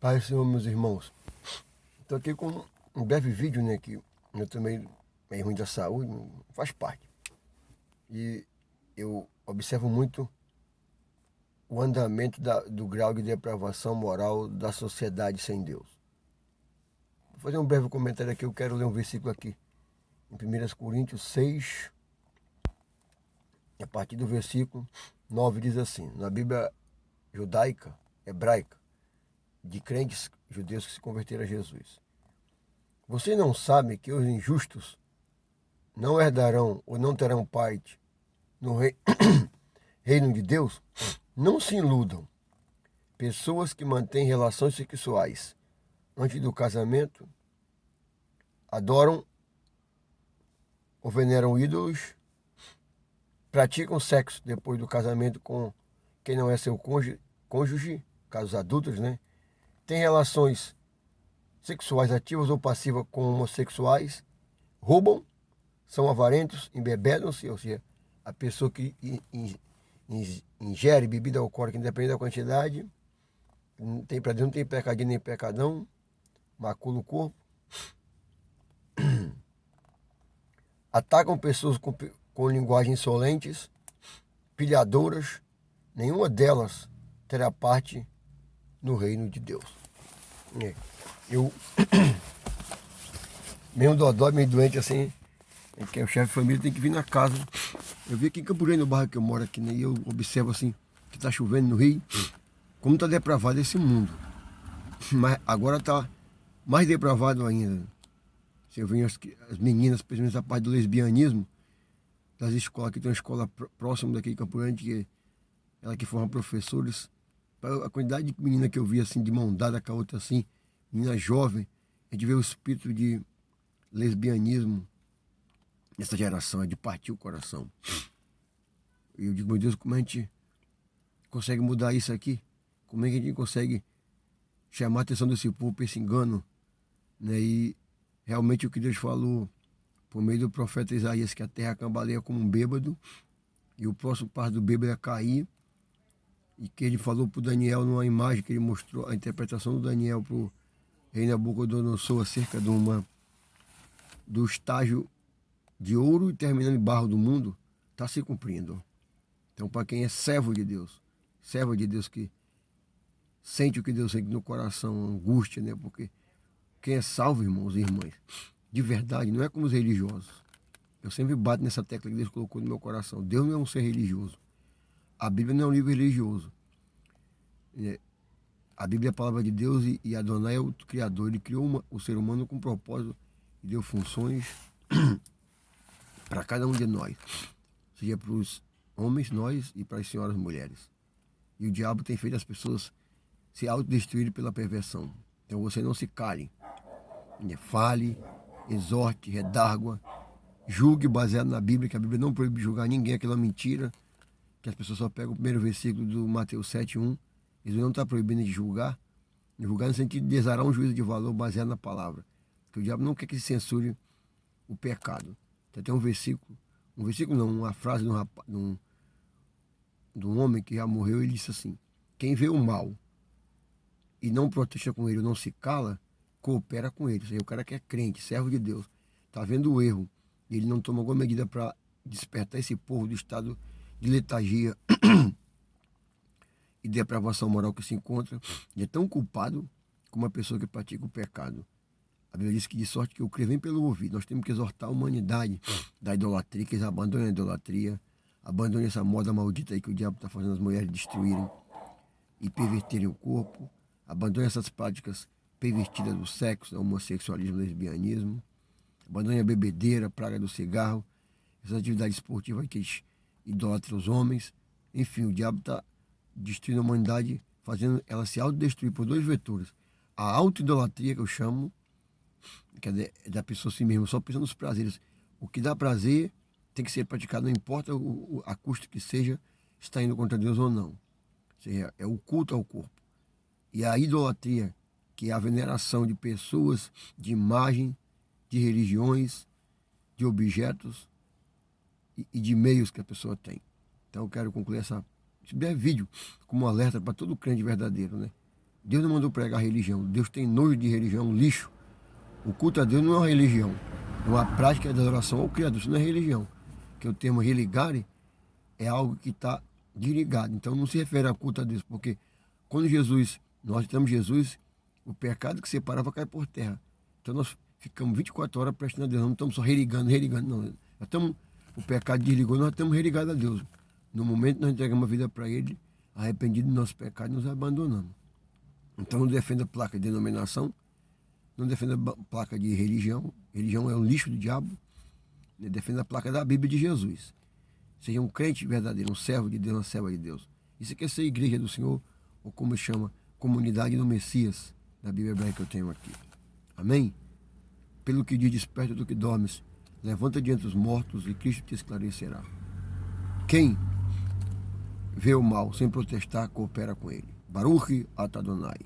Pai, Senhor, meus irmãos, estou aqui com um breve vídeo, né, que eu também meio ruim da saúde, faz parte. E eu observo muito o andamento do grau de depravação moral da sociedade sem Deus. Vou fazer um breve comentário aqui, eu quero ler um versículo aqui, em 1 Coríntios 6, a partir do versículo 9 diz assim, na Bíblia judaica, hebraica, de crentes judeus que se converteram a Jesus. Você não sabe que os injustos não herdarão ou não terão parte no reino de Deus? Não se iludam. Pessoas que mantêm relações sexuais antes do casamento adoram ou veneram ídolos, praticam sexo depois do casamento com quem não é seu cônjuge, casos adultos, né? Tem relações sexuais ativas ou passivas com homossexuais, roubam, são avarentos, embebedam-se, ou seja, a pessoa que ingere bebida alcoólica, independente da quantidade, não tem para Deus, não tem pecadinho nem pecadão, macula o corpo, atacam pessoas com linguagens insolentes, pilhadoras, nenhuma delas terá parte no reino de Deus. Eu, mesmo dodói, meio doente assim, que é o chefe de família, tem que vir na casa. Eu vi aqui em Campo Grande, no bairro que eu moro aqui, né, e eu observo assim, que está chovendo no Rio, como está depravado esse mundo. Mas agora está mais depravado ainda. Você vê as meninas, principalmente a parte do lesbianismo, das escolas, que tem uma escola próxima daqui de Campo Grande, que ela que forma professores. A quantidade de menina que eu vi assim, de mão dada com a outra assim, menina jovem, a gente vê o espírito de lesbianismo nessa geração, é de partir o coração. E eu digo, meu Deus, como a gente consegue mudar isso aqui? Como é que a gente consegue chamar a atenção desse povo para esse engano, né? E realmente o que Deus falou por meio do profeta Isaías, que a terra cambaleia como um bêbado, e o próximo passo do bêbado é cair, e que ele falou para o Daniel numa imagem que ele mostrou, a interpretação do Daniel para o rei Nabucodonosor acerca do estágio de ouro e terminando em barro do mundo, está se cumprindo. Então, para quem é servo de Deus que sente o que Deus sente no coração, angústia, né? Porque quem é salvo, irmãos e irmãs, de verdade, não é como os religiosos. Eu sempre bato nessa tecla que Deus colocou no meu coração. Deus não é um ser religioso. A Bíblia não é um livro religioso. A Bíblia é a palavra de Deus e Adonai é o Criador. Ele criou o ser humano com propósito e deu funções para cada um de nós. Seja para os homens, nós, e para as senhoras mulheres. E o diabo tem feito as pessoas se autodestruírem pela perversão. Então você não se cale. Fale, exorte, redargua, julgue baseado na Bíblia, que a Bíblia não proíbe julgar ninguém, aquela mentira, que as pessoas só pegam o primeiro versículo do Mateus 7:1. Ele não está proibindo de julgar no sentido de exarar um juízo de valor baseado na palavra. Porque o diabo não quer que se censure o pecado. Então, tem um versículo não, uma frase de um homem que já morreu, ele disse assim: quem vê o mal e não protesta com ele, não se cala, coopera com ele. Ou seja, o cara que é crente, servo de Deus, está vendo o erro, e ele não toma alguma medida para despertar esse povo do estado de letargia e depravação moral que se encontra, ele é tão culpado como a pessoa que pratica o pecado. A Bíblia diz que de sorte que o crer vem pelo ouvido. Nós temos que exortar a humanidade da idolatria, que eles abandonem a idolatria, abandonem essa moda maldita aí que o diabo está fazendo as mulheres destruírem e perverterem o corpo, abandonem essas práticas pervertidas do sexo, homossexualismo, lesbianismo, abandonem a bebedeira, a praga do cigarro, essas atividades esportivas que idolatram os homens. Enfim, o diabo está destruindo a humanidade, fazendo ela se autodestruir por dois vetores. A autoidolatria, que eu chamo, que é da pessoa assim mesmo, só pensando nos prazeres. O que dá prazer tem que ser praticado, não importa a custo que seja, está indo contra Deus ou não. Ou seja, é o culto ao corpo. E a idolatria, que é a veneração de pessoas, de imagem, de religiões, de objetos e de meios que a pessoa tem. Então eu quero concluir esse breve vídeo como um alerta para todo crente verdadeiro, né? Deus não mandou pregar religião. Deus tem nojo de religião, lixo. O culto a Deus não é uma religião. É uma prática de adoração ao Criador. Isso não é religião. Que o termo religare é algo que está desligado. Então não se refere a culto a Deus. Porque quando nós temos Jesus, o pecado que separava cai por terra. Então nós ficamos 24 horas prestando a Deus. Não estamos só religando. Não. O pecado desligou, nós estamos religados a Deus. No momento que nós entregamos a vida para Ele, arrependido do nosso pecado, nos abandonamos. Então não defenda a placa de denominação, não defenda a placa de religião. Religião é um lixo do diabo. Defenda a placa da Bíblia de Jesus. Seja um crente verdadeiro, um servo de Deus, uma serva de Deus. Isso quer ser igreja do Senhor, ou como chama, comunidade do Messias, da Bíblia hebraica que eu tenho aqui. Amém? Pelo que diz, desperta do que dormes, levanta diante dos mortos e Cristo te esclarecerá. Quem vê o mal sem protestar, coopera com ele. Baruch atah Adonai.